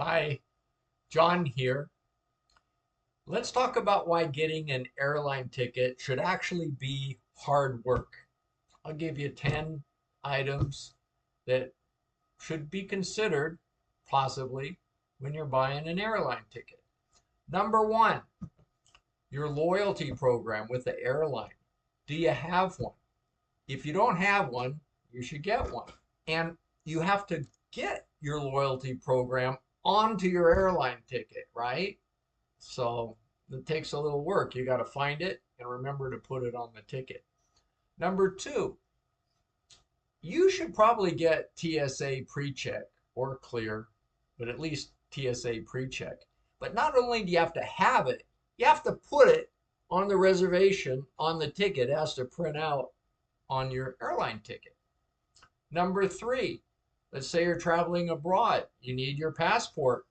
Hi, John here. Let's talk about why getting an airline ticket should actually be hard work. I'll give you 10 items that should be considered, possibly, when you're buying an airline ticket. Number one, your loyalty program with the airline. Do you have one? If you don't have one, you should get one. And you have to get your loyalty program onto your airline ticket, right? So it takes a little work. You got to find it and remember to put it on the ticket. Number two, you should probably get TSA pre-check or clear, but at least TSA pre-check. But not only do you have to have it, you have to put it on the reservation on the ticket. It has to print out on your airline ticket. Number three, let's say you're traveling abroad. You need your passport.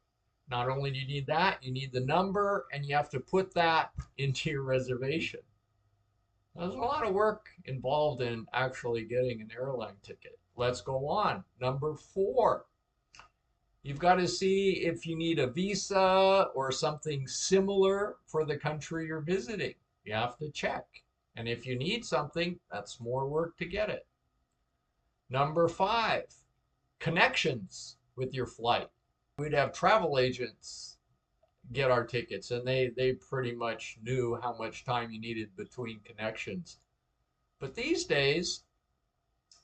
Not only do you need that, you need the number, and you have to put that into your reservation. There's a lot of work involved in actually getting an airline ticket. Let's go on. Number four, you've got to see if you need a visa or something similar for the country you're visiting. You have to check. And if you need something, that's more work to get it. Number five, connections with your flight. We'd have travel agents get our tickets, and they pretty much knew how much time you needed between connections. But these days,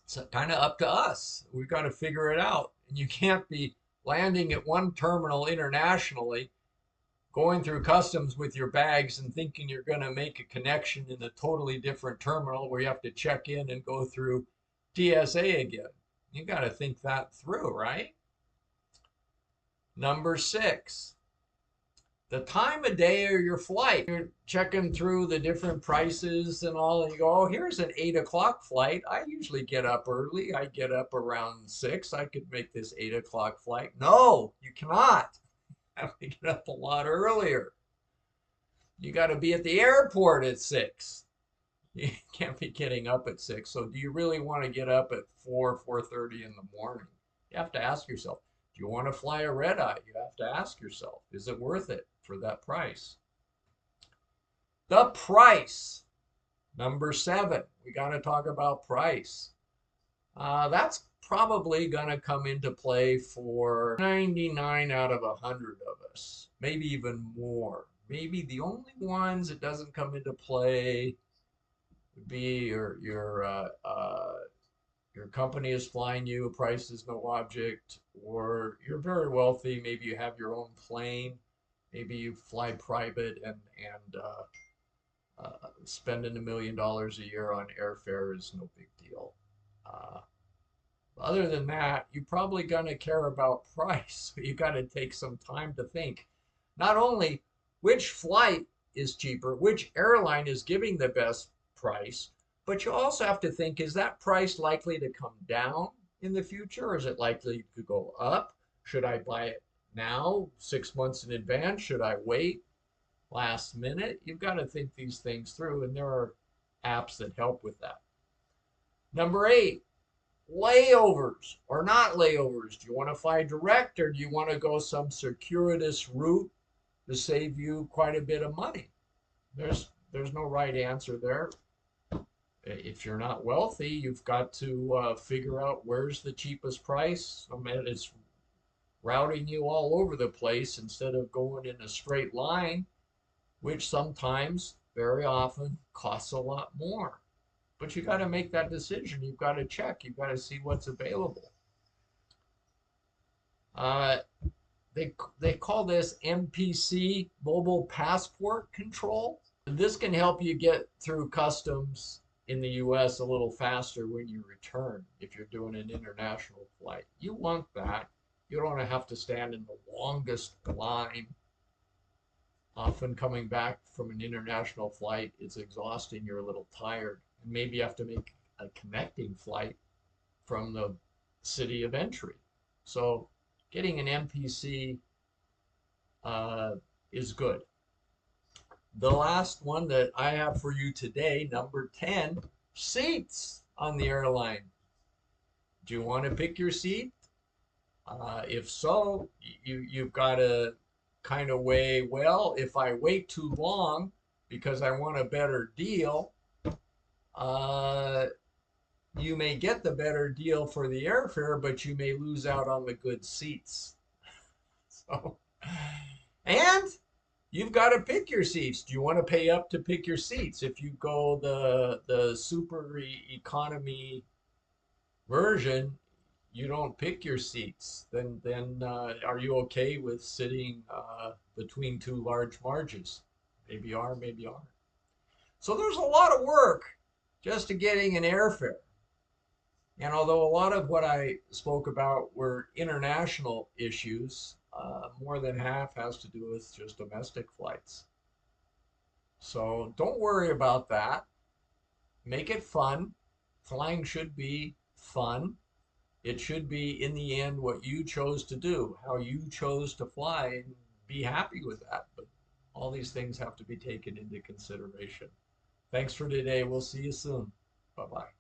it's kind of up to us. We've got to figure it out. And you can't be landing at one terminal internationally, going through customs with your bags and thinking you're going to make a connection in a totally different terminal where you have to check in and go through TSA again. You got to think that through, right? Number six, the time of day of your flight. You're checking through the different prices and all, and you go, oh, here's an 8 o'clock flight. I usually get up early. I get up around 6. I could make this 8 o'clock flight. No, you cannot. You have to get up a lot earlier. You got to be at the airport at 6. You can't be getting up at 6. So do you really want to get up at 4:30 in the morning? You have to ask yourself, do you want to fly a red eye? You have to ask yourself, is it worth it for that price? The price. Number 7, we got to talk about price. That's probably going to come into play for 99 out of 100 of us, maybe even more. Maybe the only ones it doesn't come into play would be your company is flying you, price is no object, or you're very wealthy, maybe you have your own plane, maybe you fly private and spending $1 million a year on airfare is no big deal. Other than that, you're probably going to care about price. You got to take some time to think. Not only which flight is cheaper, which airline is giving the best price, but you also have to think, is that price likely to come down in the future? Or is it likely to go up? Should I buy it now, 6 months in advance? Should I wait last minute? You've got to think these things through, and there are apps that help with that. Number 8, layovers or not layovers. Do you want to fly direct, or do you want to go some circuitous route to save you quite a bit of money? There's no right answer there. If you're not wealthy, you've got to figure out where's the cheapest price. I mean, it's routing you all over the place instead of going in a straight line, which sometimes, very often, costs a lot more. But you got to make that decision. You've got to check. You've got to see what's available. They call this MPC, Mobile Passport Control. This can help you get through customs in the US a little faster when you return if you're doing an international flight. You want that. You don't want to have to stand in the longest line. Often coming back from an international flight, it's exhausting. You're a little tired. And maybe you have to make a connecting flight from the city of entry. So getting an MPC is good. The last one that I have for you today, number 10, seats on the airline. Do you want to pick your seat? If so, you've got to kind of weigh, well, if I wait too long because I want a better deal, uh, you may get the better deal for the airfare, but you may lose out on the good seats. So, and you've got to pick your seats. Do you want to pay up to pick your seats? If you go the super economy version, you don't pick your seats. Then are you okay with sitting between two large margins? Maybe you are, maybe you aren't. So there's a lot of work just to getting an airfare. And although a lot of what I spoke about were international issues, more than half has to do with just domestic flights. So don't worry about that. Make it fun. Flying should be fun. It should be, in the end, what you chose to do, how you chose to fly, and be happy with that. But all these things have to be taken into consideration. Thanks for today. We'll see you soon. Bye bye.